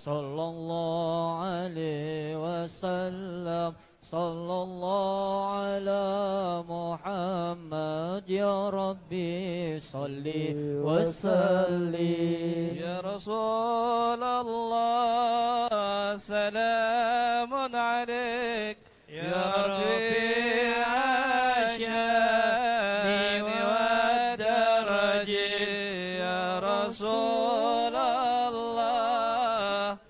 sallallahu alaihi wasallam. Sallallahu ala Muhammad ya Rabbi salli wa sallim. Ya Rasulullah salamun alaik ya Rabbi asyani wa daraji. Ya Rasulullah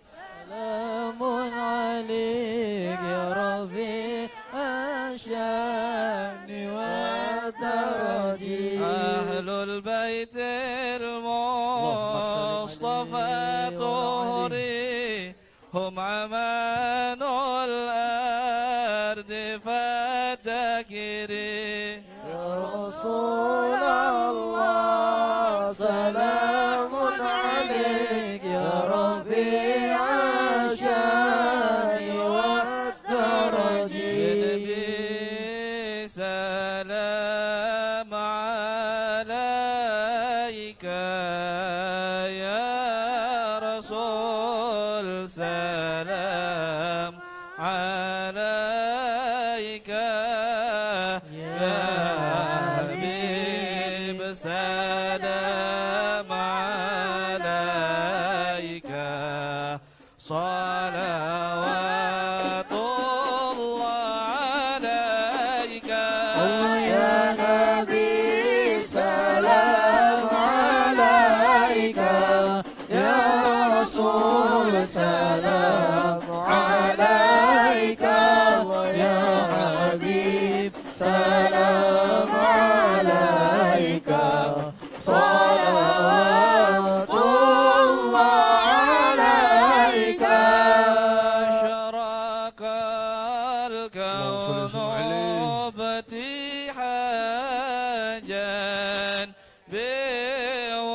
salamun alaik ya Rabbi asyani wa daraji. Ahlul baitil Mustafa tuhri hum amanul ardi fatakiri. Ya Rasulullah salamun alaik ya Rabbi asyani wa daraji. Salam alaika ya Rasul. Salam alaika ya Habib. Salam alaika salawatullah alaika. Ya Nabi salam alaika ya Rasul salam alaika ya Habib salam alaika salawatullah alaika. شرق الكون ابتهاجا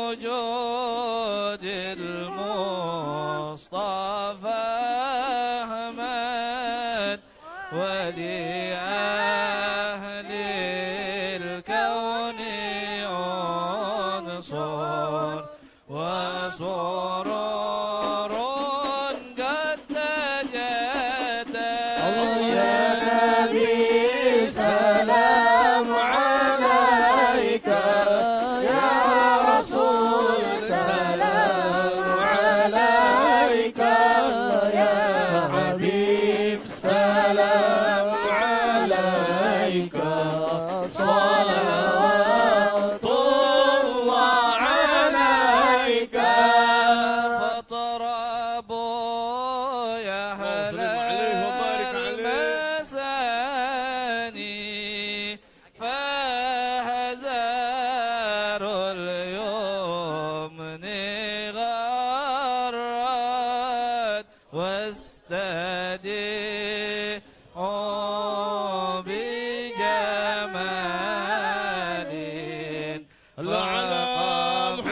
بوجود المصطفى أحمد ولأهل الكون عنصر وسرور قد تجدد. يا نبي سلام عليك يا رسول سلام عليك يا حبيب سلام عليك صلوات الله عليك. فطربوا يا أهل المساني فهزار اليمن غرت واستدعوا بجمال لعقب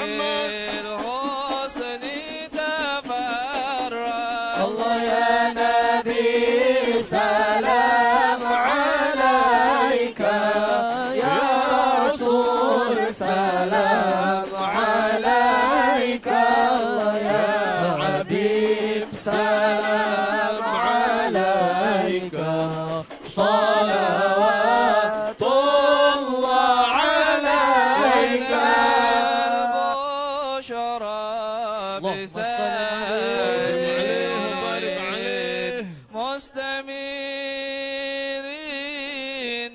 الحسن تفرد. الله يا نبي سلام عليك يا رسول سلام عليك يا حبيب سلام عليك صلوات الله عليك. بشرى عليه مستمرين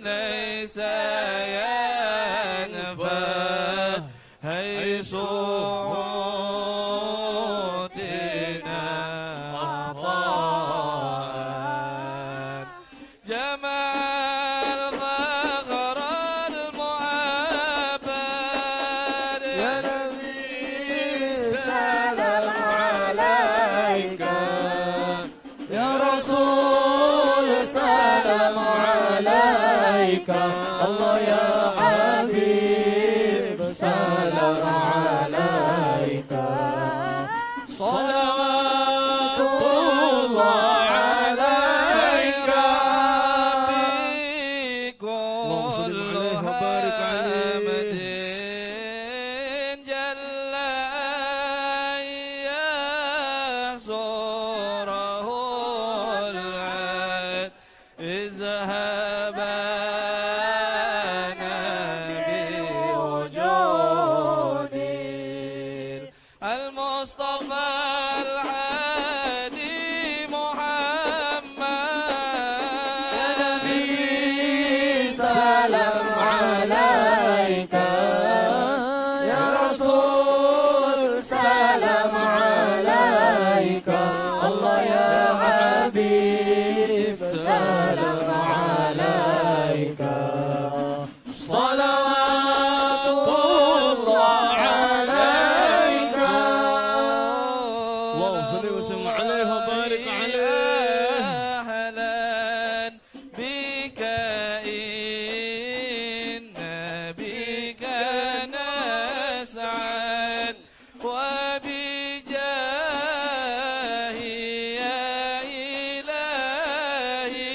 ليس ينفى حيث أوتينا عطاء جمع الفخر المعبد. يا نبي سلام عليك يا رسول السلام عليك صلوات الله عليك اللهم صل وسلم عليه وبارك عليه أهلا بك إن بك نسعد وبجاه يا إلهي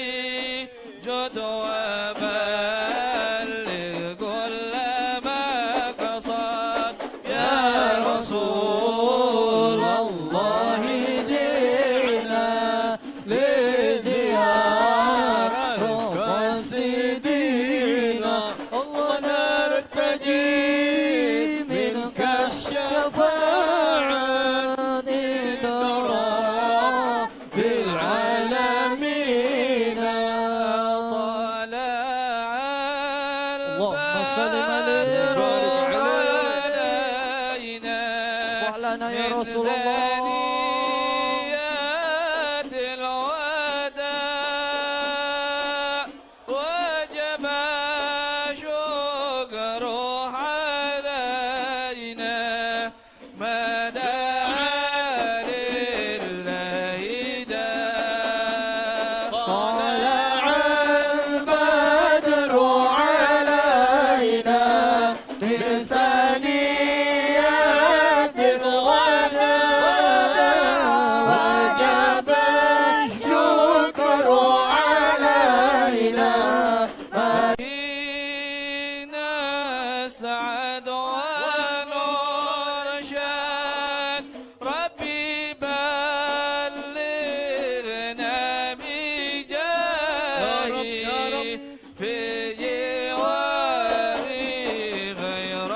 جد وبلغ كل ما قصد يا رسول الله جئنا لزيارة قصدينا الله نرتجي منك الشفاعة ترى بالعالمين طلع اللهم صل عليه البدر علينا وعلنا يا من رسول الله ثنيات الوداع وجب شكر علينا ما دعا لله داع طلع البدر علينا من ثنيات الوداع وجب الشكر علينا فينا سعد ونرشد ربي بلغنا بجاهي في جواري غير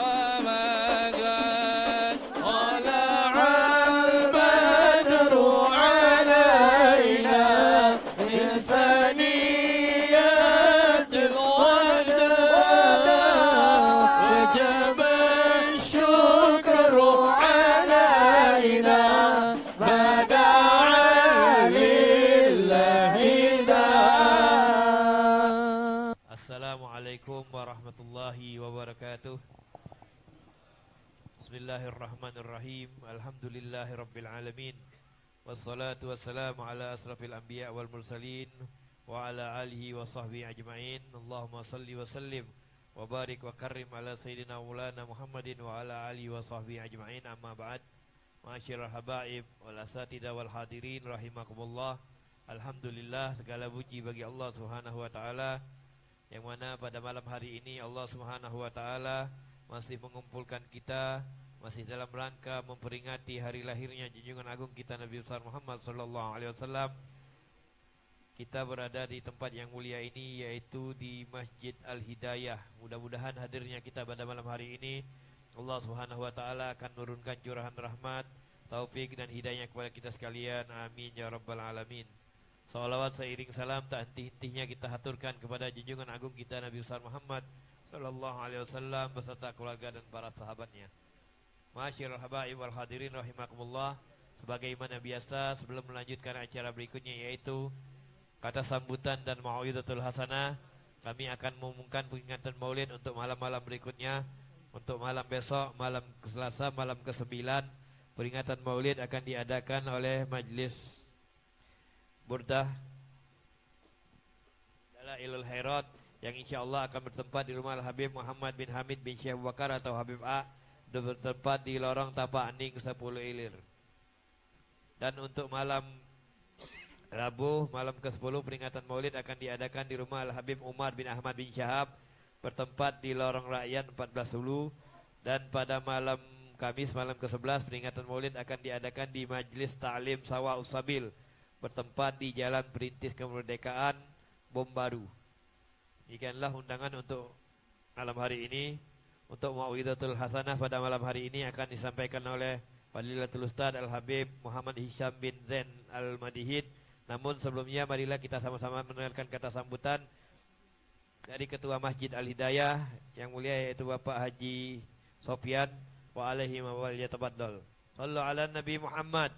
مكان طلع البدر علينا من ثنيات الوداع وجب الشكر علينا ما دعا لله داع. Assalamualaikum warahmatullahi wabarakatuh. Bismillahirrahmanirrahim. Alhamdulillahi rabbil alamin. Wassalatu wassalamu ala asrafil anbiya wal mursalin wa ala alihi wa sahbihi ajma'in. Allahumma salli wa sallim wa barik wa karrim ala sayyidina maulana Muhammadin wa ala alihi wa sahbihi ajma'in. Amma ba'd. Ma'asyiral habaib wal asatidah wal hadirin rahimakumullah. Alhamdulillah, segala puji bagi Allah Subhanahu wa taala yang mana pada malam hari ini Allah Subhanahu wa taala masih mengumpulkan kita masih dalam rangka memperingati hari lahirnya junjungan agung kita Nabi besar Muhammad sallallahu alaihi wasallam. Kita berada di tempat yang mulia ini yaitu di Masjid Al-Hidayah. Mudah-mudahan hadirnya kita pada malam hari ini Allah Subhanahu wa taala akan menurunkan curahan rahmat, taufik dan hidayah kepada kita sekalian. Amin ya rabbal alamin. Salawat seiring salam tak henti-hentinya kita haturkan kepada junjungan agung kita Nabi besar Muhammad sallallahu alaihi wasallam beserta keluarga dan para sahabatnya. Ma'asyiral habaib wal hadirin rahimakumullah. Sebagaimana biasa sebelum melanjutkan acara berikutnya yaitu kata sambutan dan mau'izatul hasanah, kami akan mengumumkan peringatan Maulid untuk malam-malam berikutnya. Untuk malam besok, malam Selasa, malam ke-9, peringatan Maulid akan diadakan oleh Majlis Burdah Dalailul Khairat yang insyaallah akan bertempat di rumah Al-Habib Muhammad bin Hamid bin Syekh Abu Bakar atau Habib A, bertempat di lorong Tapak Aning 10 Ilir. Dan untuk malam Rabu, malam ke-10, peringatan Maulid akan diadakan di rumah Al-Habib Umar bin Ahmad bin Syahab, bertempat di lorong Rakyat 14 Hulu. Dan pada malam Kamis, malam ke-11, peringatan Maulid akan diadakan di Majlis Ta'lim Sawah Usabil, bertempat di Jalan Perintis Kemerdekaan, Bom Baru. Demikianlah undangan untuk malam hari ini. Untuk mau'izatul hasanah pada malam hari ini akan disampaikan oleh Fadilatul Ustaz Al-Habib Muhammad Hisham bin Zain Al-Madihid. Namun sebelumnya marilah kita sama-sama mendengarkan kata sambutan dari Ketua Masjid Al-Hidayah yang mulia yaitu Bapak Haji Sofyan wa alaihi wa yatafaddal. Shallu ala Nabi Muhammad.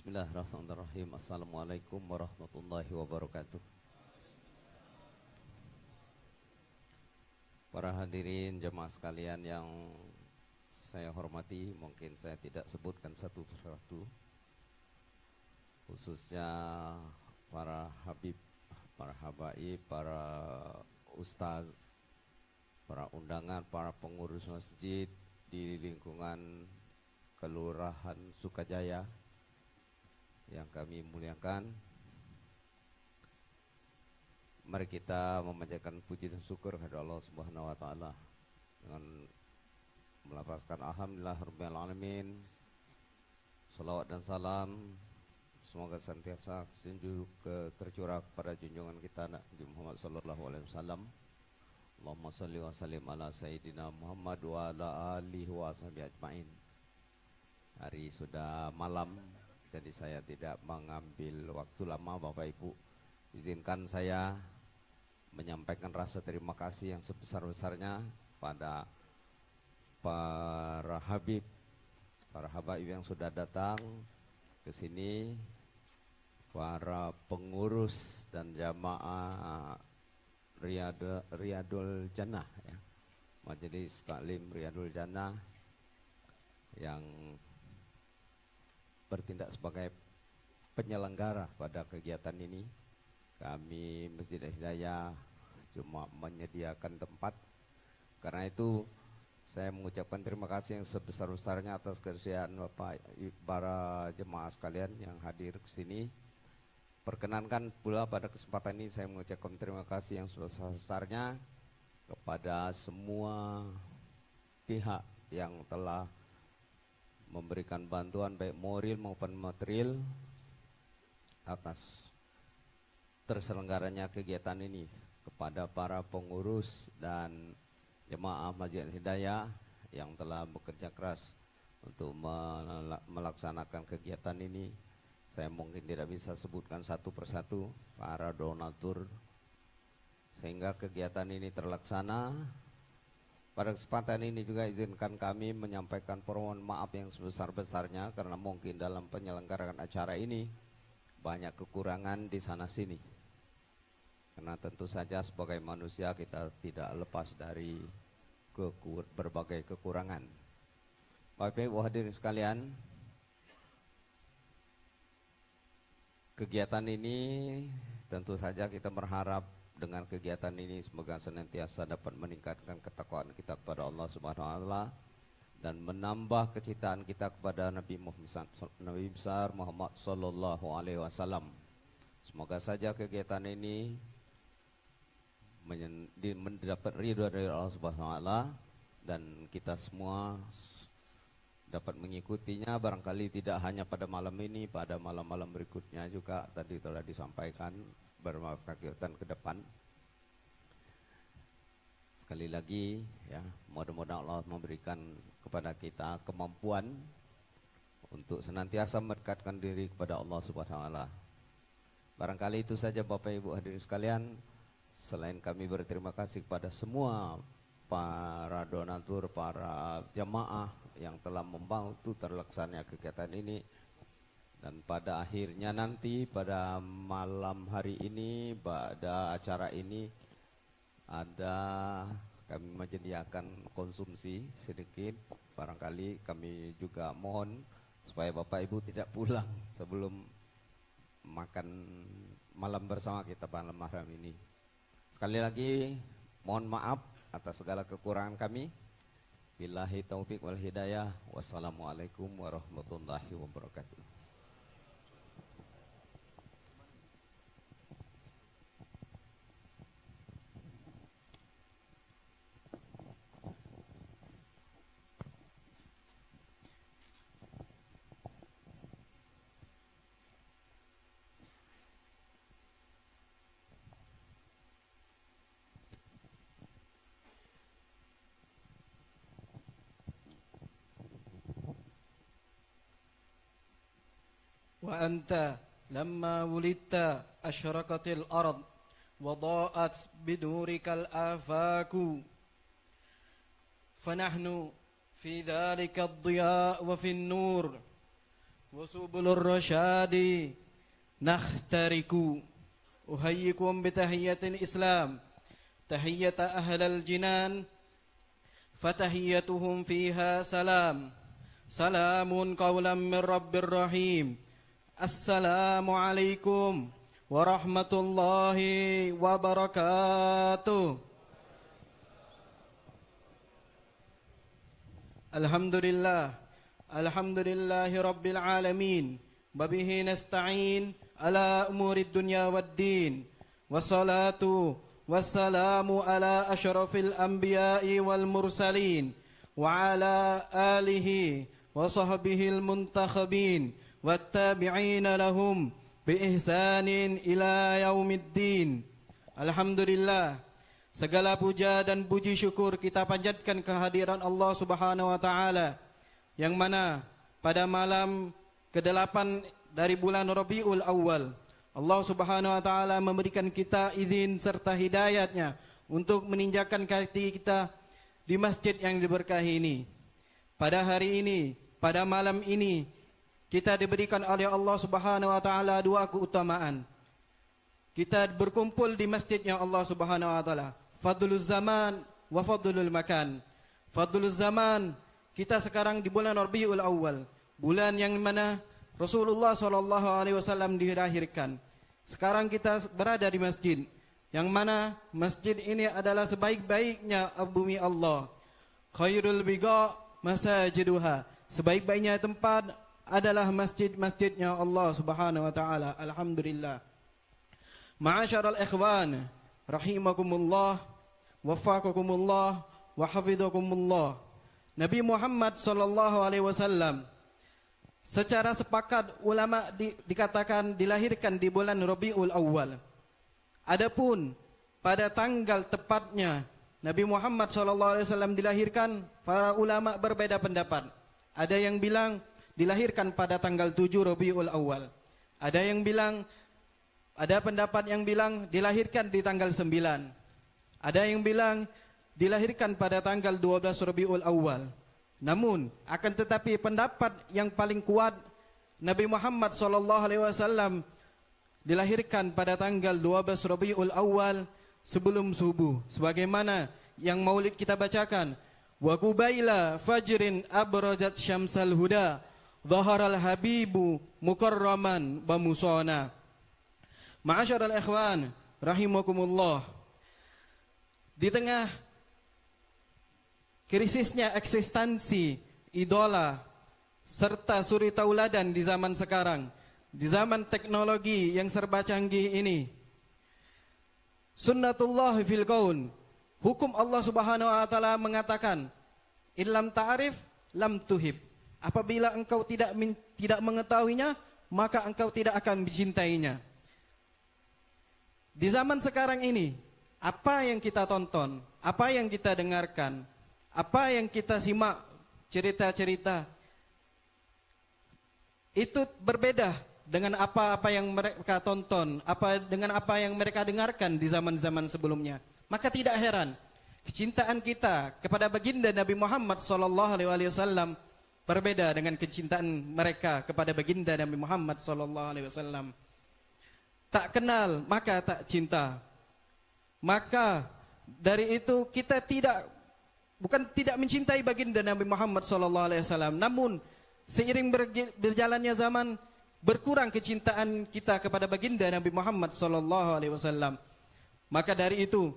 Bismillahirrahmanirrahim. Assalamualaikum warahmatullahi wabarakatuh. Para hadirin jemaah sekalian yang saya hormati, mungkin saya tidak sebutkan satu persatu, khususnya para habib, para habaib, para ustaz, para undangan, para pengurus masjid di lingkungan Kelurahan Sukajaya yang kami muliakan. Mari kita memanjatkan puji dan syukur kepada Allah Subhanahu wa taala dengan melafazkan alhamdulillahirabbil alamin. Salawat dan salam semoga senantiasa tercurah kepada junjungan kita Nabi Muhammad sallallahu alaihi wasallam. Allahumma shalli wa sallim ala sayyidina Muhammad wa ala alihi wa sahbihi ajmain. Hari sudah malam, jadi saya tidak mengambil waktu lama. Bapak Ibu, izinkan saya menyampaikan rasa terima kasih yang sebesar-besarnya pada para habib, para habaib yang sudah datang ke sini, para pengurus dan jamaah Riyadul Jannah ya. Majelis Taklim Riyadul Jannah yang bertindak sebagai penyelenggara pada kegiatan ini. Kami Masjid Hidayah cuma menyediakan tempat. Karena itu saya mengucapkan terima kasih yang sebesar-besarnya atas kesediaan Bapak para jemaah sekalian yang hadir ke sini. Perkenankan pula pada kesempatan ini saya mengucapkan terima kasih yang sebesar-besarnya kepada semua pihak yang telah memberikan bantuan baik moral maupun material atas terselenggaranya kegiatan ini, kepada para pengurus dan jemaah Masjid Hidayah yang telah bekerja keras untuk melaksanakan kegiatan ini. Saya mungkin tidak bisa sebutkan satu persatu, para donatur, sehingga kegiatan ini terlaksana. Pada kesempatan ini juga izinkan kami menyampaikan permohonan maaf yang sebesar-besarnya karena mungkin dalam penyelenggaraan acara ini banyak kekurangan di sana sini. Karena tentu saja sebagai manusia kita tidak lepas dari berbagai kekurangan. Bapak Ibu hadirin sekalian, kegiatan ini tentu saja kita berharap dengan kegiatan ini semoga senantiasa dapat meningkatkan ketakwaan kita kepada Allah Subhanahu wa taala dan menambah kecintaan kita kepada Nabi besar Muhammad sallallahu alaihi wasallam. Semoga saja kegiatan ini mendapat ridha dari Allah Subhanahu wa taala dan kita semua dapat mengikutinya, barangkali tidak hanya pada malam ini, pada malam-malam berikutnya juga tadi telah disampaikan beberapa kegiatan ke depan. Sekali lagi ya, mudah-mudahan Allah memberikan kepada kita kemampuan untuk senantiasa mendekatkan diri kepada Allah Subhanahu wa taala. Barangkali itu saja Bapak Ibu hadirin sekalian. Selain kami berterima kasih kepada semua para donatur, para jamaah yang telah membantu terlaksananya kegiatan ini. Dan pada akhirnya nanti pada malam hari ini pada acara ini kami menyediakan konsumsi sedikit. Barangkali kami juga mohon supaya Bapak Ibu tidak pulang sebelum makan malam bersama kita pada malam ini. Sekali lagi mohon maaf atas segala kekurangan kami. Billahi taufiq wal hidayah. Wassalamualaikum warahmatullahi wabarakatuh. وأنت لما ولدت أشرقت الأرض وضاءت بنورك الآفاق فنحن في ذلك الضياء وفي النور وسبل الرشاد نخترق أحييكم بتحية الإسلام تحية أهل الجنان فتحيتهم فيها سلام سلام قولا من رب الرحيم السلام عليكم ورحمة الله وبركاته. Alhamdulillah Rabbil Alamin. Wabihi nasta'in ala umuri dunya waddin. Wassalatu wassalamu ala asyrafil anbiya'i wal mursalin. Wa ala alihi wa sahbihil muntakhabin. Wattabi'ina lahum bi ihsanin ila yaumiddin. Alhamdulillah, segala puja dan puji syukur kita panjatkan kehadiran Allah Subhanahu wa taala, yang mana pada malam ke-8 dari bulan Rabiul Awal Allah Subhanahu wa taala memberikan kita izin serta hidayatnya untuk meninjakan kaki kita di masjid yang diberkahi ini. Pada hari ini, pada malam ini, kita diberikan oleh Allah Subhanahu wa taala dua keutamaan. Kita berkumpul di masjidnya Allah Subhanahu wa taala. Fadlul zaman wa fadlul makan. Fadlul zaman, kita sekarang di bulan Rabiul Awal, bulan yang mana Rasulullah SAW dilahirkan. Sekarang kita berada di masjid, yang mana masjid ini adalah sebaik-baiknya bumi Allah. Khairul biqa masajiduha. Sebaik-baiknya tempat adalah masjid-masjidnya Allah Subhanahu wa taala. Alhamdulillah. Ma'asyaral ikhwan, rahimakumullah, wafaqakumullah, wa hafidhakumullah. Nabi Muhammad SAW secara sepakat ulama dikatakan dilahirkan di bulan Rabiul Awal. Adapun pada tanggal tepatnya Nabi Muhammad SAW dilahirkan, para ulama berbeda pendapat. Ada yang bilang dilahirkan pada tanggal 7 Rabiul Awal. Ada yang bilang, ada pendapat yang bilang dilahirkan di tanggal 9. Ada yang bilang dilahirkan pada tanggal 12 Rabiul Awal. Namun akan tetapi pendapat yang paling kuat, Nabi Muhammad SAW dilahirkan pada tanggal 12 Rabiul Awal sebelum subuh, sebagaimana yang maulid kita bacakan. Wa qubaila fajrin abrajat syamsal huda dhaharal habibu mukarraman wa musana. Ma'asyaral ikhwan, rahimakumullah. Di tengah krisisnya eksistensi idola serta suri tauladan di zaman sekarang, di zaman teknologi yang serba canggih ini, sunnatullah fil kaun, hukum Allah Subhanahu wa taala mengatakan, illam ta'rif lam tuhib. Apabila engkau tidak mengetahuinya, maka engkau tidak akan mencintainya. Di zaman sekarang ini, apa yang kita tonton, apa yang kita dengarkan, apa yang kita simak, cerita-cerita, itu berbeda dengan apa-apa yang mereka tonton, dengan apa yang mereka dengarkan di zaman-zaman sebelumnya. Maka tidak heran kecintaan kita kepada baginda Nabi Muhammad SAW berbeda dengan kecintaan mereka kepada baginda Nabi Muhammad SAW. Tak kenal maka tak cinta. Maka dari itu kita bukan tidak mencintai baginda Nabi Muhammad SAW, namun seiring berjalannya zaman berkurang kecintaan kita kepada baginda Nabi Muhammad SAW. Maka dari itu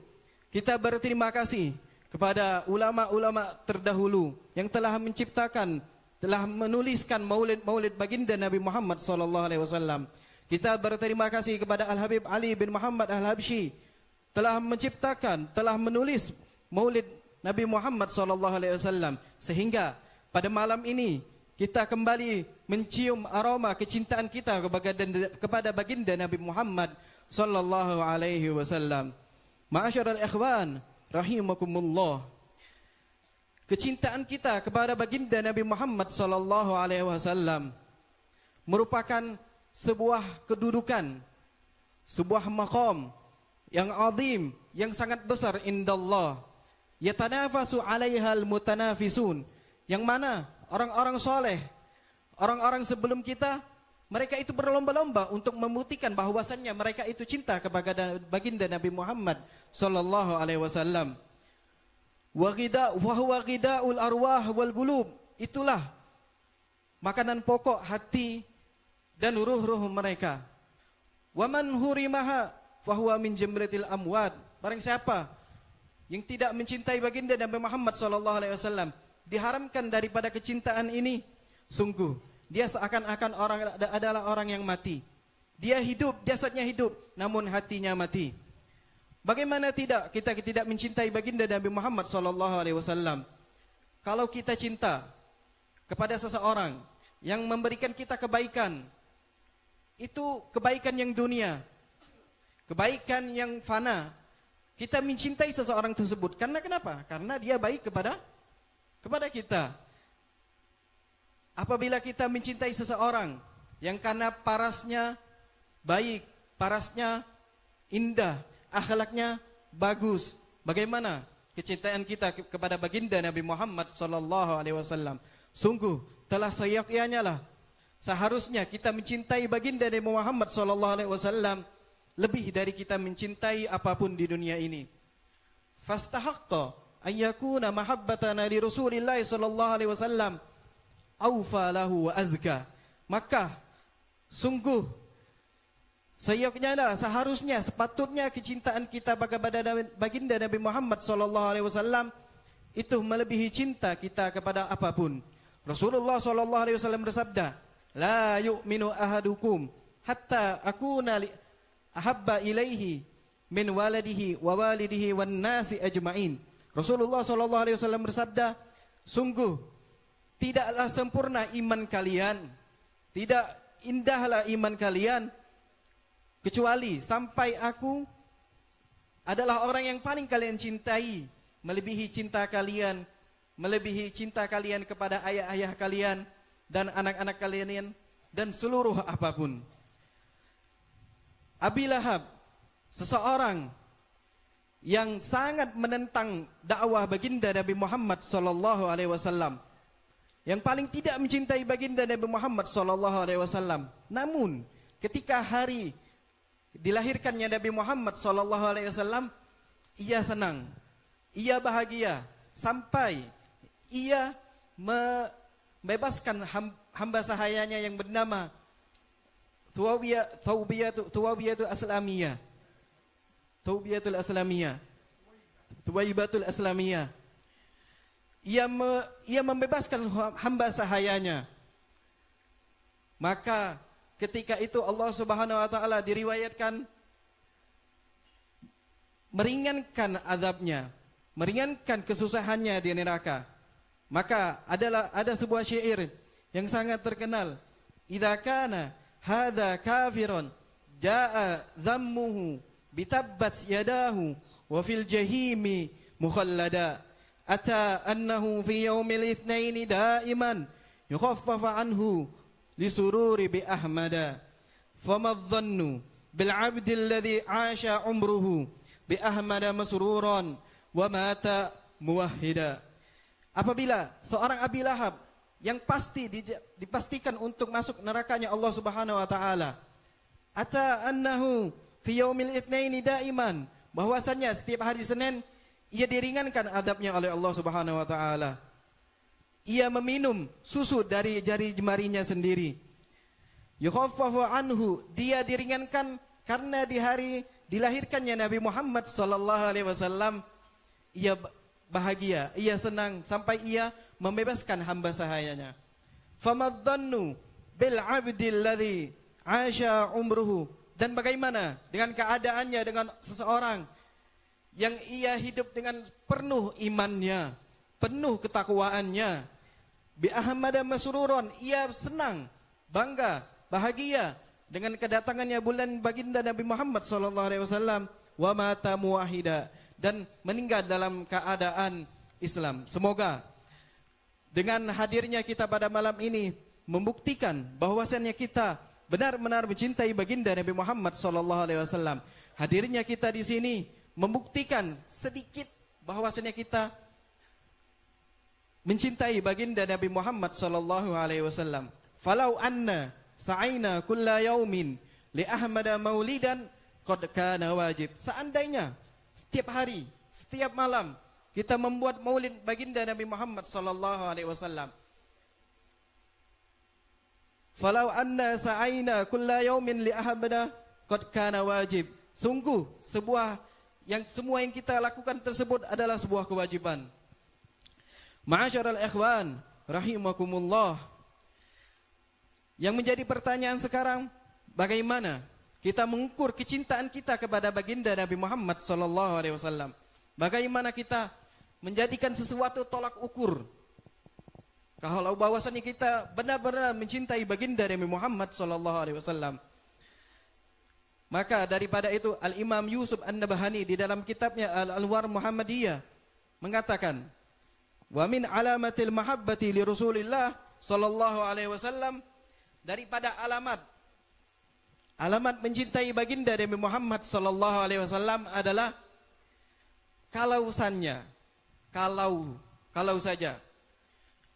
kita berterima kasih kepada ulama-ulama terdahulu yang telah menciptakan, telah menuliskan maulid-maulid baginda Nabi Muhammad SAW. Kita berterima kasih kepada Al-Habib Ali bin Muhammad Al-Habsyi, telah menciptakan, telah menulis maulid Nabi Muhammad SAW, sehingga pada malam ini kita kembali mencium aroma kecintaan kita kepada baginda Nabi Muhammad SAW. Ma'asyiral ikhwan, rahimakumullah. Kecintaan kita kepada baginda Nabi Muhammad SAW merupakan sebuah kedudukan, sebuah maqam yang azim, yang sangat besar indallah. Yatanafasu 'alaihal mutanafisun, yang mana orang-orang soleh, orang-orang sebelum kita, mereka itu berlomba-lomba untuk membuktikan bahwasannya mereka itu cinta kepada baginda Nabi Muhammad sallallahu alaihi wasallam. Wa huwa ghidaul arwah wal qulub. Itulah makanan pokok hati dan ruh-ruh mereka. Wa man hurimaha fahuwa min jamratil amwat. Barang siapa yang tidak mencintai baginda Nabi Muhammad sallallahu alaihi wasallam, diharamkan daripada kecintaan ini, sungguh dia seakan-akan adalah orang yang mati. Dia hidup, jasadnya hidup, namun hatinya mati. Bagaimana kita tidak mencintai baginda Nabi Muhammad sallallahu alaihi wasallam? Kalau kita cinta kepada seseorang yang memberikan kita kebaikan, itu kebaikan yang dunia, kebaikan yang fana, kita mencintai seseorang tersebut. Karena kenapa? Karena dia baik kepada kita. Apabila kita mencintai seseorang yang karena parasnya baik, parasnya indah, akhlaknya bagus, bagaimana kecintaan kita kepada baginda Nabi Muhammad sallallahu alaihi wasallam? Sungguh telah seyogyanya lah, seharusnya kita mencintai baginda Nabi Muhammad sallallahu alaihi wasallam lebih dari kita mencintai apapun di dunia ini. Fastahaqqa an yakuna mahabbatana li Rasulillah sallallahu alaihi wasallam awfa lahu wa azka. Maka sungguh seyogyanya lah, seharusnya, sepatutnya kecintaan kita kepada baginda Nabi Muhammad sallallahu alaihi wasallam itu melebihi cinta kita kepada apapun. Rasulullah sallallahu alaihi wasallam bersabda, la yu'minu ahadukum hatta akuna ahabba ilaihi min waladihi wa walidihi wan nasi ajmain. Rasulullah sallallahu alaihi wasallam bersabda, sungguh tidaklah sempurna iman kalian, tidak indahlah iman kalian, kecuali sampai aku adalah orang yang paling kalian cintai, melebihi cinta kalian kepada ayah-ayah kalian dan anak-anak kalian dan seluruh apapun. Abi Lahab, seseorang yang sangat menentang dakwah baginda Nabi Muhammad sallallahu alaihi wasallam, yang paling tidak mencintai baginda Nabi Muhammad sallallahu alaihi wasallam. Namun ketika hari dilahirkannya Nabi Muhammad sallallahu alaihi wasallam, ia senang, ia bahagia, sampai ia membebaskan hamba sahayanya yang bernama Thuwaibatul Aslamiyah. Ia membebaskan hamba sahayanya. Maka ketika itu Allah Subhanahu wa taala diriwayatkan meringankan azabnya, meringankan kesusahannya di neraka. Maka ada sebuah syair yang sangat terkenal, idza kana hadza kafirun jaa dhammuhu bitabbat yadahu wa fil jahimi mukhallada ata annahu fi yaumil itsnaini daiman yukhaffafa anhu lisururi bi ahmada fama dhannu bil abdi alladhi aasha umruhu bi ahmada masruran wa mata muwahhida. Apabila seorang Abi Lahab yang pasti dipastikan untuk masuk nerakanya Allah Subhanahu wa taala, ata annahu fi yaumil itsnaini daiman, bahwasannya setiap hari Senin ia diringankan adabnya oleh Allah Subhanahu wa taala. Ia meminum susu dari jari jemarinya sendiri. Yukhaffafu anhu, dia diringankan karena di hari dilahirkannya Nabi Muhammad sallallahu alaihi wasallam ia bahagia, ia senang sampai ia membebaskan hamba sahayanya. Famadhannu bil 'abdil ladzi 'asha umruhu, dan bagaimana dengan keadaannya dengan seseorang yang ia hidup dengan penuh imannya, penuh ketakwaannya. Bi ahmada masruron, ia senang, bangga, bahagia dengan kedatangannya bulan baginda Nabi Muhammad sallallahu alaihi wasallam, wa mata muwahhida, dan meninggal dalam keadaan Islam. Semoga dengan hadirnya kita pada malam ini membuktikan bahwasannya kita benar-benar mencintai baginda Nabi Muhammad sallallahu alaihi wasallam. Hadirnya kita di sini membuktikan sedikit bahwasannya kita mencintai baginda Nabi Muhammad sallallahu alaihi wasallam. falau anna sa'aina kulla yaumin li Ahmada maulidan qad kana wajib. Seandainya setiap hari, setiap malam kita membuat maulid baginda Nabi Muhammad sallallahu alaihi wasallam. Falau anna sa'aina kulla yaumin li Ahmada qad kana wajib. Sungguh semua yang kita lakukan tersebut adalah sebuah kewajiban. Ma'asyiral ikhwan rahimakumullah. Yang menjadi pertanyaan sekarang, bagaimana kita mengukur kecintaan kita kepada baginda Nabi Muhammad sallallahu alaihi wasallam? Bagaimana kita menjadikan sesuatu tolak ukur kalau bahwasanya kita benar-benar mencintai baginda Nabi Muhammad sallallahu alaihi wasallam? Maka daripada itu Al-Imam Yusuf An-Nabhani di dalam kitabnya Al-Anwar Muhammadiyah mengatakan, wa min alamatil mahabbati li Rasulillah sallallahu alaihi wasallam, daripada alamat mencintai baginda Nabi Muhammad sallallahu alaihi wasallam adalah kalau saja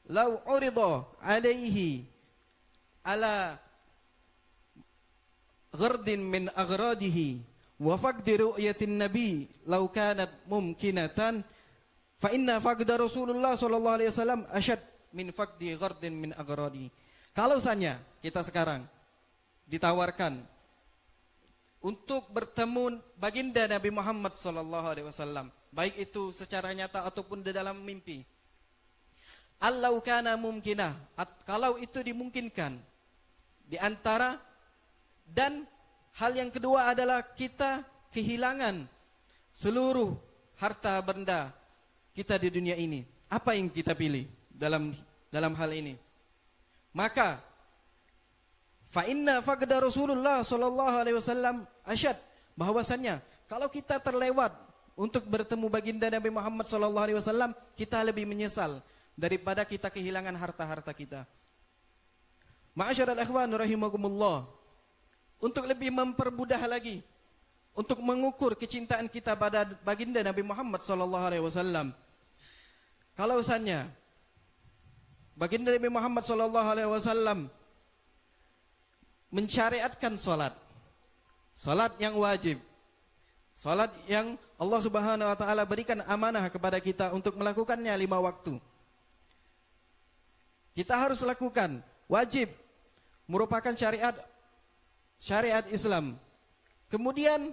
lau urida alaihi ala ghardin min aghradihi wa faqdi ru'yatin nabi law kanat mumkinatan fa inna faqda Rasulullah sallallahu alaihi wasallam asyad min faqdi ghardin min aghradihi. Kalau saja kita sekarang ditawarkan untuk bertemu baginda Nabi Muhammad sallallahu alaihi wasallam, baik itu secara nyata ataupun di dalam mimpi, allau kana mumkinah, kalau itu dimungkinkan, di antara, dan hal yang kedua adalah kita kehilangan seluruh harta benda kita di dunia ini, apa yang kita pilih dalam hal ini? Maka fa inna faqda Rasulullah sallallahu alaihi wasallam asyad, bahwasannya kalau kita terlewat untuk bertemu baginda Nabi Muhammad sallallahu alaihi wasallam, kita lebih menyesal daripada kita kehilangan harta-harta kita. Ma'asyiral ikhwan rahimakumullah, untuk lebih mempermudah lagi untuk mengukur kecintaan kita pada baginda Nabi Muhammad sallallahu alaihi wasallam, kalau misalnya baginda Nabi Muhammad sallallahu alaihi wasallam mensyariatkan salat yang wajib, salat yang Allah Subhanahu wa taala berikan amanah kepada kita untuk melakukannya 5 waktu. Kita harus lakukan, wajib, merupakan syariat Islam. Kemudian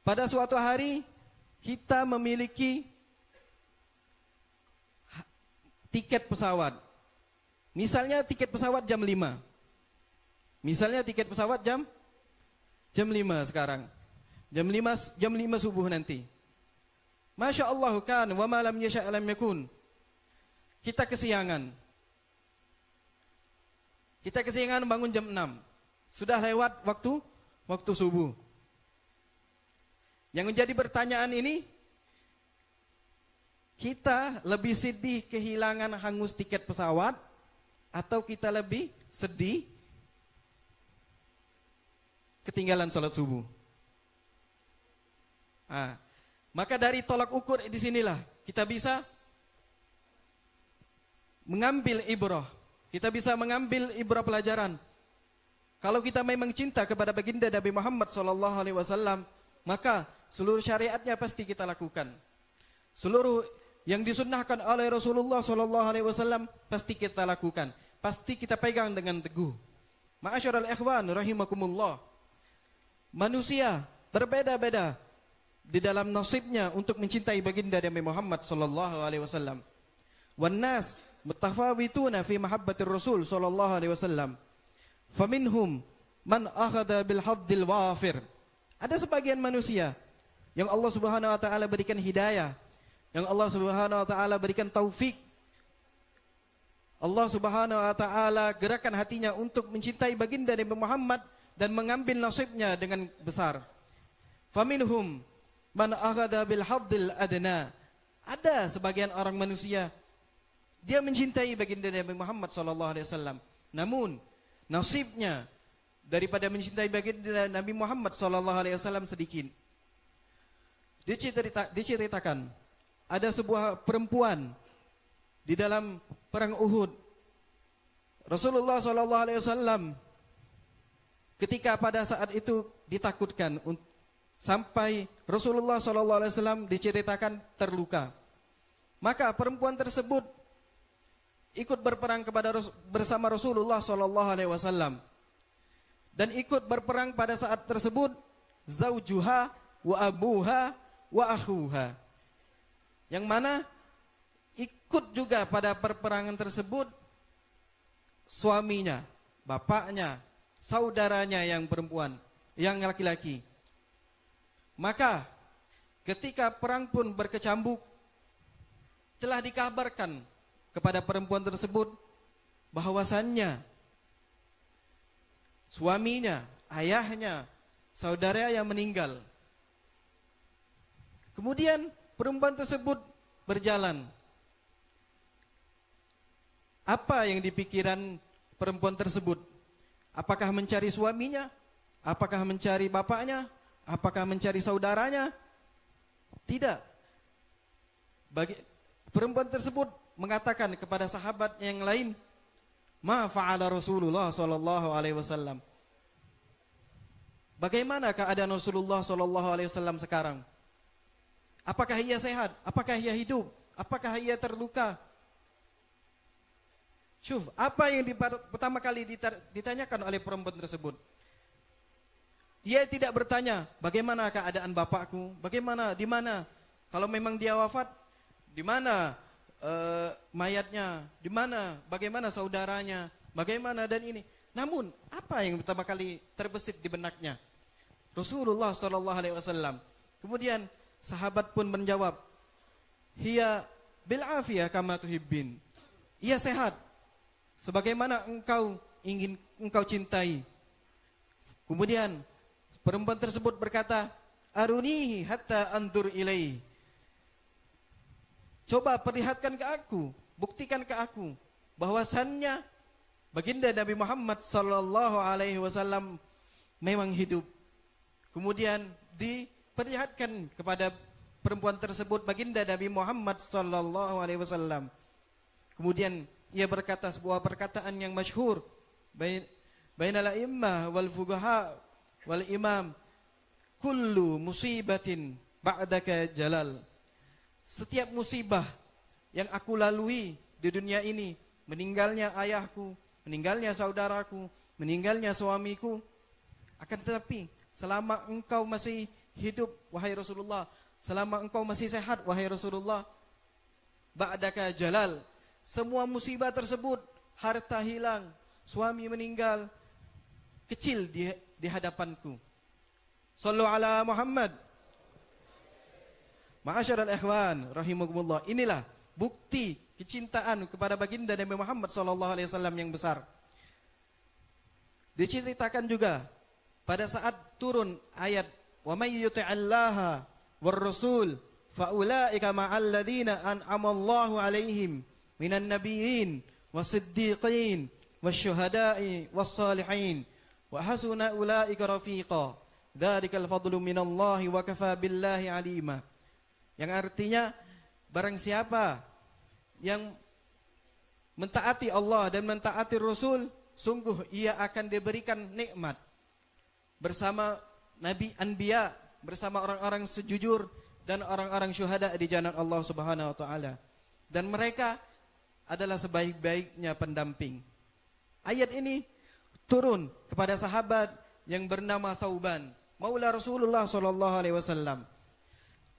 pada suatu hari kita memiliki tiket pesawat. Misalnya tiket pesawat jam 5. Misalnya tiket pesawat jam 5 sekarang. Jam 5 subuh nanti. Masya Allah kan wa ma lam yasha' lam yakun. Kita kesiangan bangun jam 6. Sudah lewat waktu subuh. Yang menjadi pertanyaan ini, kita lebih sedih kehilangan hangus tiket pesawat, atau kita lebih sedih ketinggalan salat subuh? Maka dari tolak ukur di sinilah kita bisa mengambil ibrah. Kita bisa mengambil ibrah pelajaran. Kalau kita memang cinta kepada baginda Nabi Muhammad sallallahu alaihi wasallam, maka seluruh syariatnya pasti kita lakukan. Seluruh yang disunnahkan oleh Rasulullah sallallahu alaihi wasallam pasti kita lakukan, pasti kita pegang dengan teguh. Ma'asyiral ikhwan rahimakumullah. Manusia berbeda-beda di dalam nasibnya untuk mencintai baginda Nabi Muhammad sallallahu alaihi wasallam. Wan nas mutafawituna fi mahabbatir Rasul sallallahu alaihi wasallam. Faminhum man akhadha bil haddil wafir. Ada sebagian manusia yang Allah Subhanahu wa taala berikan hidayah, yang Allah Subhanahu wa taala berikan taufik. Allah Subhanahu wa taala gerakan hatinya untuk mencintai baginda Nabi Muhammad dan mengambil nasibnya dengan besar. Faminhum man akhadha bil haddil adna. Ada sebagian orang manusia dia mencintai baginda Nabi Muhammad sallallahu alaihi wasallam, namun nasibnya daripada mencintai baginda Nabi Muhammad sallallahu alaihi wasallam sedikit. Diceritakan ada sebuah perempuan di dalam perang Uhud. Rasulullah SAW ketika pada saat itu ditakutkan sampai Rasulullah SAW diceritakan terluka, maka perempuan tersebut ikut berperang bersama Rasulullah SAW dan ikut berperang pada saat tersebut zaujuha wa abuha wa akhuha, yang mana ikut juga pada perperangan tersebut suaminya, bapaknya, saudaranya yang perempuan, yang laki-laki. Maka ketika perang pun berkecambuk, telah dikabarkan kepada perempuan tersebut bahwasannya suaminya, ayahnya, saudara yang meninggal. Kemudian perempuan tersebut berjalan. Apa yang dipikiran perempuan tersebut? Apakah mencari suaminya? Apakah mencari bapaknya? Apakah mencari saudaranya? Tidak. Perempuan tersebut mengatakan kepada sahabat yang lain, "Ma fa'ala Rasulullah sallallahu alaihi wasallam?" Bagaimana keadaan Rasulullah sallallahu alaihi wasallam sekarang? Apakah ia sehat? Apakah ia hidup? Apakah ia terluka? Syuf, apa yang pertama kali ditanyakan oleh perempuan tersebut? Dia tidak bertanya, bagaimana keadaan bapakku? Bagaimana, di mana? Kalau memang dia wafat, di mana mayatnya? Di mana? Bagaimana saudaranya? Bagaimana dan ini? Namun, apa yang pertama kali terbesit di benaknya? Rasulullah SAW. Kemudian sahabat pun menjawab, "Hiya bil afiyah kama tuhibbin." Ia sehat sebagaimana engkau cintai. Kemudian perempuan tersebut berkata, "Arunihi hatta andur ilaihi." Coba perlihatkan ke aku, buktikan ke aku bahwasannya baginda Nabi Muhammad sallallahu alaihi wasallam memang hidup. Kemudian diperlihatkan kepada perempuan tersebut baginda Nabi Muhammad sallallahu alaihi wasallam. Kemudian ia berkata sebuah perkataan yang masyhur, bainal a'immah wal fuqaha wal imam, kullu musibatin ba'daka jalal. Setiap musibah yang aku lalui di dunia ini, meninggalnya ayahku, meninggalnya saudaraku, meninggalnya suamiku, akan tetapi selama engkau masih hidup wahai Rasulullah, selama engkau masih sehat wahai Rasulullah, ba'daka jalal, semua musibah tersebut, harta hilang, suami meninggal, kecil di hadapanku. Sallu ala Muhammad. Ma'asyiral ikhwan rahimakumullah. Inilah bukti kecintaan kepada baginda Nabi Muhammad sallallahu alaihi wasallam yang besar. Diceritakan juga pada saat turun ayat wa may yuti'allaha war rasul fa ulaika ma'al ladzina an'ama Allahu alaihim minan nabiyyin wasiddiqin wasyuhada'i wassalihin wa hasuna ulaika rafiqa dzarikal fadlu minallahi wa kafa billahi alima. Yang artinya barang siapa yang mentaati Allah dan mentaati Rasul, sungguh ia akan diberikan nikmat bersama nabi anbiya, bersama orang-orang sejujur dan orang-orang syuhada di jalan Allah Subhanahu wa taala. Dan mereka adalah sebaik-baiknya pendamping. Ayat ini turun kepada sahabat yang bernama Thauban, maula Rasulullah sallallahu alaihi wasallam.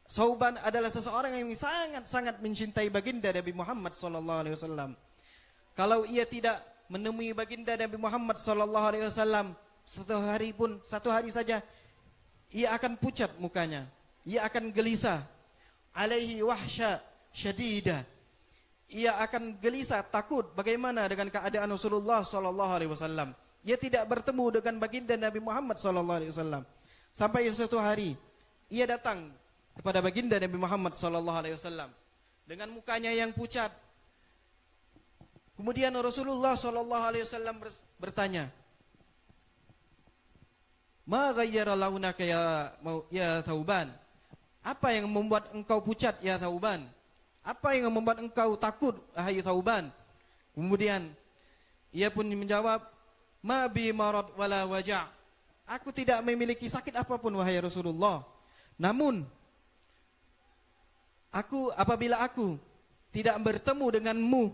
Thauban adalah seseorang yang sangat-sangat mencintai baginda Nabi Muhammad sallallahu alaihi wasallam. Kalau ia tidak menemui baginda Nabi Muhammad sallallahu alaihi wasallam satu hari saja, ia akan pucat mukanya, ia akan gelisah, alaihi wahsya syadida. Ia akan gelisah, takut bagaimana dengan keadaan Rasulullah sallallahu alaihi wasallam. Ia tidak bertemu dengan baginda Nabi Muhammad sallallahu alaihi wasallam. Sampai suatu hari ia datang kepada baginda Nabi Muhammad sallallahu alaihi wasallam dengan mukanya yang pucat. Kemudian Rasulullah sallallahu alaihi wasallam bertanya, "Ma ghayyara launaka ya Thauban?" Apa yang membuat engkau pucat ya Thauban? Apa yang membuat engkau takut wahai Thauban? Kemudian Ia pun menjawab, ma bi marad wala waja'. Aku tidak memiliki sakit apapun wahai Rasulullah. Namun apabila aku tidak bertemu denganmu,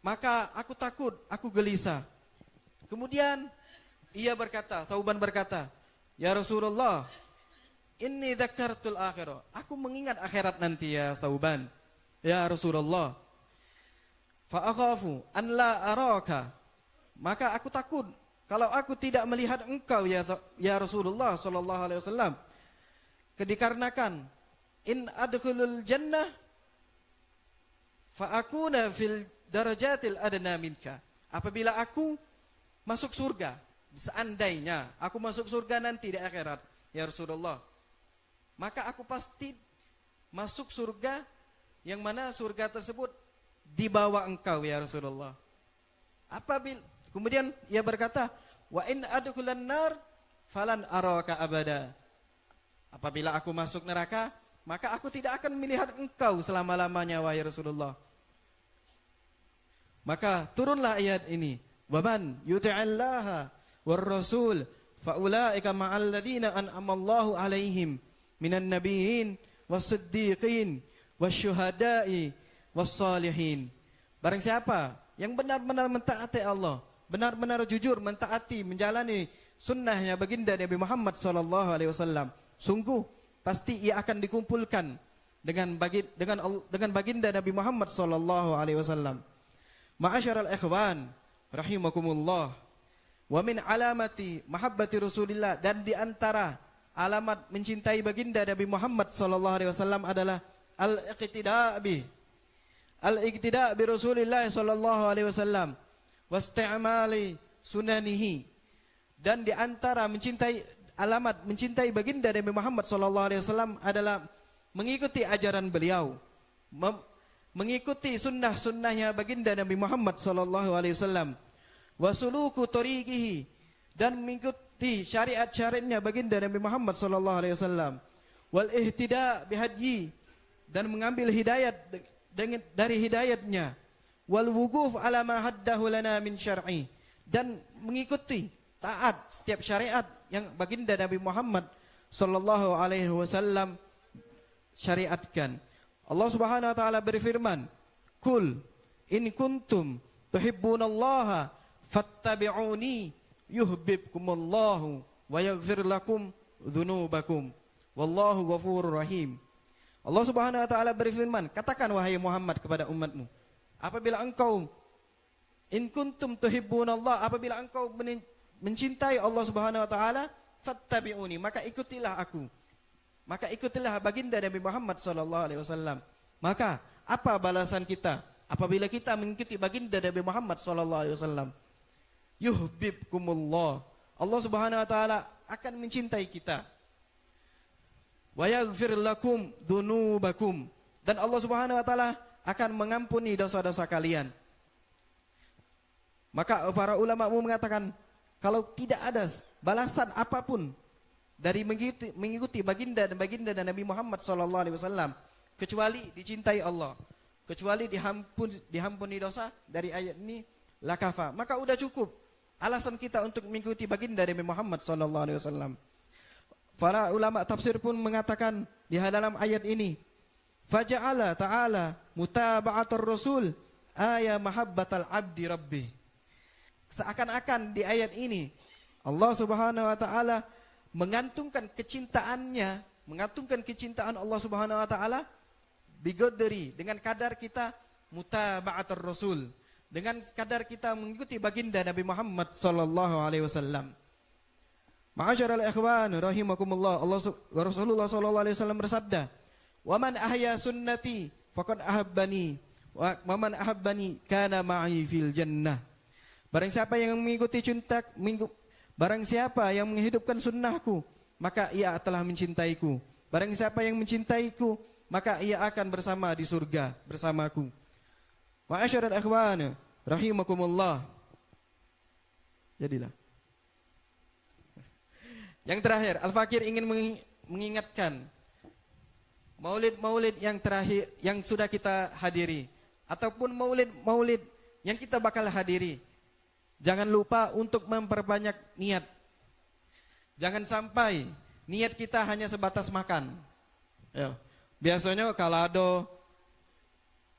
maka aku takut, aku gelisah. Kemudian ia berkata, Thauban berkata, ya Rasulullah, inni dzakartul akhirah. Aku mengingat akhirat nanti ya Thauban. Ya Rasulullah. Fa akhafu an la araka. Maka aku takut kalau aku tidak melihat engkau ya Rasulullah sallallahu alaihi wasallam. Dikarenakan in adkhulul jannah fa akuna fil darajatil adna minka. Apabila aku masuk surga, seandainya aku masuk surga nanti di akhirat ya Rasulullah, maka aku pasti masuk surga yang mana surga tersebut di bawah engkau ya Rasulullah. Kemudian ia berkata, wa in adkhulan nar falan araka abada. Apabila aku masuk neraka, maka aku tidak akan melihat engkau selama-lamanya wahai Rasulullah. Maka turunlah ayat ini, wa man yuti'illaha war rasul fa ulaika ma'al ladzina an'ama Allahu 'alaihim minan nabiyyin was-siddiqin wasyuhada'i was-salihin. Barang siapa yang benar-benar mentaati Allah, benar-benar jujur mentaati menjalani sunnahnya baginda Nabi Muhammad sallallahu alaihi wasallam, sungguh pasti ia akan dikumpulkan dengan baginda Nabi Muhammad sallallahu alaihi wasallam. Ma'asyiral ikhwan rahimakumullah, wa min alamati mahabbati Rasulillah, dan di antara alamat mencintai baginda Nabi Muhammad sallallahu alaihi wasallam adalah al-iqtida' bi Rasulillah sallallahu alaihi wasallam wasti'mali sunanihi. Dan di antara alamat mencintai baginda Nabi Muhammad sallallahu alaihi wasallam adalah mengikuti ajaran beliau, mengikuti sunnah-sunnahnya baginda Nabi Muhammad sallallahu alaihi wasallam, wasuluku tariqihi, dan mengikuti syariat-syariatnya baginda Nabi Muhammad sallallahu alaihi wasallam, wal ihtida' bihadyi, dan mengambil hidayat dari hidayatnya, wal wuquf ala ma haddahu lana min syar'i, dan mengikuti taat setiap syariat yang baginda Nabi Muhammad sallallahu alaihi wasallam syariatkan. Allah Subhanahu wa taala berfirman, "Qul in kuntum tuhibbunallaha fattabi'uni yuhibbukumullahu wa yaghfir lakum dzunubakum wallahu ghafurur rahim." Allah Subhanahu wa taala berfirman, katakan wahai Muhammad kepada umatmu, apabila engkau in kuntum tuhibbunallah, apabila engkau mencintai Allah Subhanahu wa taala, fattabi'uni, maka ikutilah aku. Maka ikutilah baginda Nabi Muhammad sallallahu alaihi wasallam. Maka apa balasan kita apabila kita mengikuti baginda Nabi Muhammad sallallahu alaihi wasallam? Yuhibbukumullah. Allah Subhanahu wa taala akan mencintai kita. Wa yaghfir lakum dzunubakum, dan Allah Subhanahu wa taala akan mengampuni dosa-dosa kalian. Maka para ulama mengatakan, kalau tidak ada balasan apapun dari mengikuti baginda dan Nabi Muhammad sallallahu alaihi wasallam kecuali dicintai Allah, kecuali dihampuni dosa, dari ayat ini lakafa, maka udah cukup alasan kita untuk mengikuti baginda Nabi Muhammad sallallahu alaihi wasallam. Para ulama tafsir pun mengatakan di dalam ayat ini, faja'ala ta'ala mutaba'atur rasul aya mahabbatal abdi rabbih. Seakan-akan di ayat ini Allah Subhanahu wa taala mengantungkan kecintaan Allah Subhanahu wa taala biqadri, dengan kadar kita mutaba'atur rasul, dengan kadar kita mengikuti baginda Nabi Muhammad sallallahu alaihi wasallam. Ma'asyiral ikhwan rahimakumullah, Rasulullah sallallahu alaihi wasallam bersabda, "Wa man ahya sunnati faqad ahabbani wa man ahabbani kana ma'i fil jannah." Barang siapa yang menghidupkan sunnahku, maka ia telah mencintaiku. Barang siapa yang mencintaiku, maka ia akan bersama di surga bersamaku. Ma'asyiral ikhwan rahimakumullah. Jadilah. Yang terakhir, Al-Fakir ingin mengingatkan maulid-maulid yang terakhir yang sudah kita hadiri, ataupun maulid-maulid yang kita bakal hadiri. Jangan lupa untuk memperbanyak niat. Jangan sampai niat kita hanya sebatas makan. Ya. Biasanya kalau ada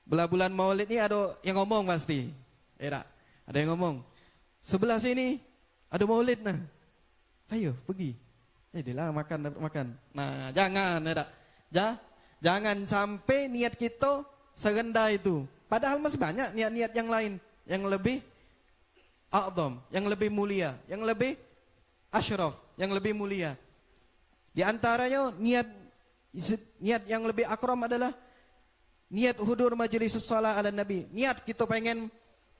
bulan Maulid ini ada yang ngomong pasti. Ya, ada yang ngomong. Sebelah sini ada Maulid nah. Ayo pergi. Lah makan. Nah, jangan ya. Jangan sampai niat kita serendah itu. Padahal masih banyak niat-niat yang lain yang lebih a'zam, yang lebih mulia, yang lebih asyraf, yang lebih mulia. Di antaranya niat yang lebih akram adalah niat hudur majelis shalah ala Nabi. Niat kita pengen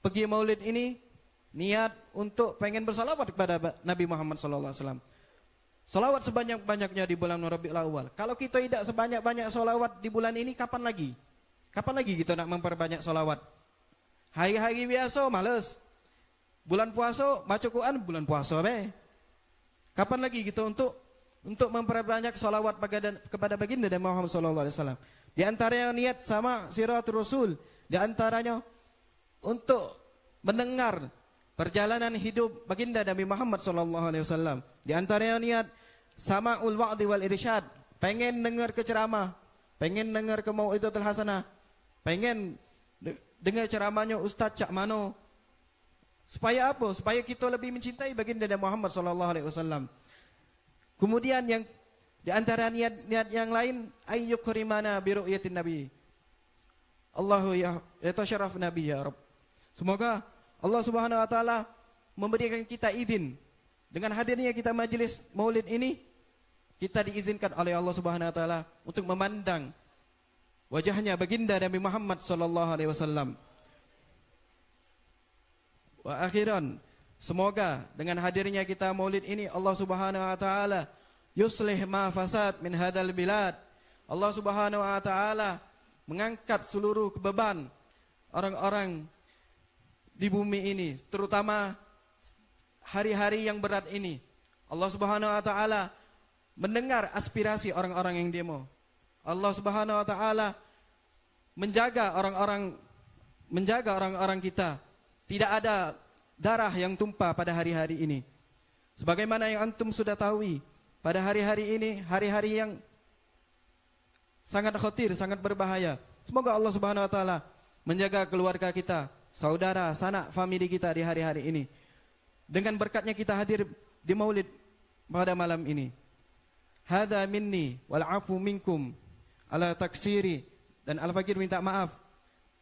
pergi Maulid ini, niat untuk pengen bersalawat kepada Nabi Muhammad sallallahu alaihi wasallam. Salawat sebanyak-banyaknya di bulan Rabiul Awal. Kalau kita tidak sebanyak-banyak salawat di bulan ini, kapan lagi? Kapan lagi kita nak memperbanyak salawat? Hari-hari biasa males. Bulan puasa baca Quran bulan puasa be. Kapan lagi kita untuk memperbanyak salawat kepada baginda Nabi Muhammad sallallahu alaihi wasallam? Di antaranya niat sama siratul Rasul, di antaranya untuk mendengar perjalanan hidup baginda Nabi Muhammad sallallahu alaihi wasallam. Di antaranya niat sama'ul wa'di wal irsyad, pengen dengar ke ceramah, pengen dengar ke mau'izatul hasanah, pengen dengar ceramahnya Ustaz Cak Mano. Supaya apa? Supaya kita lebih mencintai baginda Nabi Muhammad sallallahu alaihi wasallam. Kemudian yang di antara niat-niat yang lain, ayyukrimana bi ru'yatin nabi. Allahu ya tasyarraf nabi ya Rabb. Semoga Allah Subhanahu wa taala memberikan kita izin dengan hadirnya kita majelis Maulid ini, kita diizinkan oleh Allah Subhanahu wa taala untuk memandang wajahnya baginda Nabi Muhammad sallallahu alaihi wasallam. Wa akhiran, semoga dengan hadirnya kita Maulid ini Allah Subhanahu wa taala yuslih ma fasad min hadzal bilad. Allah Subhanahu wa taala mengangkat seluruh beban orang-orang di bumi ini, terutama hari-hari yang berat ini. Allah Subhanahu wa taala mendengar aspirasi orang-orang yang demo. Allah Subhanahu wa taala menjaga orang-orang kita. Tidak ada darah yang tumpah pada hari-hari ini. Sebagaimana yang antum sudah tahu, pada hari-hari ini hari-hari yang sangat khatir, sangat berbahaya. Semoga Allah Subhanahu wa taala menjaga keluarga kita, saudara, sanak, famili kita di hari-hari ini. Dengan berkatnya kita hadir di Maulid pada malam ini. Hadza minni wal afu minkum ala taksiri, dan Al-Fakir minta maaf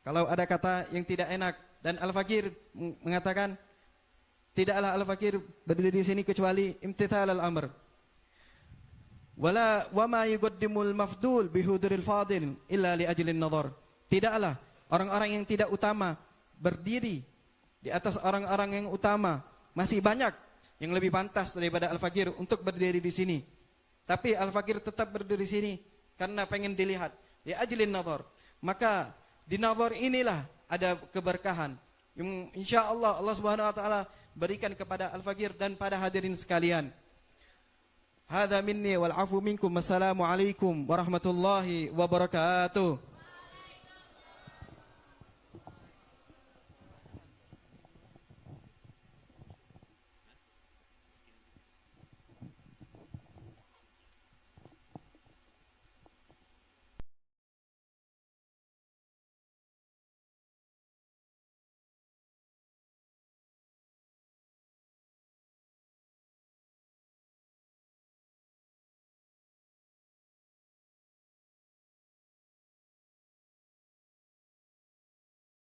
kalau ada kata yang tidak enak, dan Al-Fakir mengatakan tidaklah Al-Fakir berdiri di sini kecuali imtithal al-amr. Wa ma yuqaddimul mafdul bihuduril fadil illa li ajlin nadhar. Tidaklah orang-orang yang tidak utama berdiri di atas orang-orang yang utama. Masih banyak yang lebih pantas daripada Al-Fakir untuk berdiri di sini. Tapi Al-Fakir tetap berdiri di sini karena pengen dilihat. Li ajlin nadhar. Maka di nadhar inilah ada keberkahan yang insyaallah Allah Subhanahu wa taala berikan kepada Al-Fakir dan pada hadirin sekalian. Hadza minni wal afu minkum. Wassalamu alaikum warahmatullahi wabarakatuh.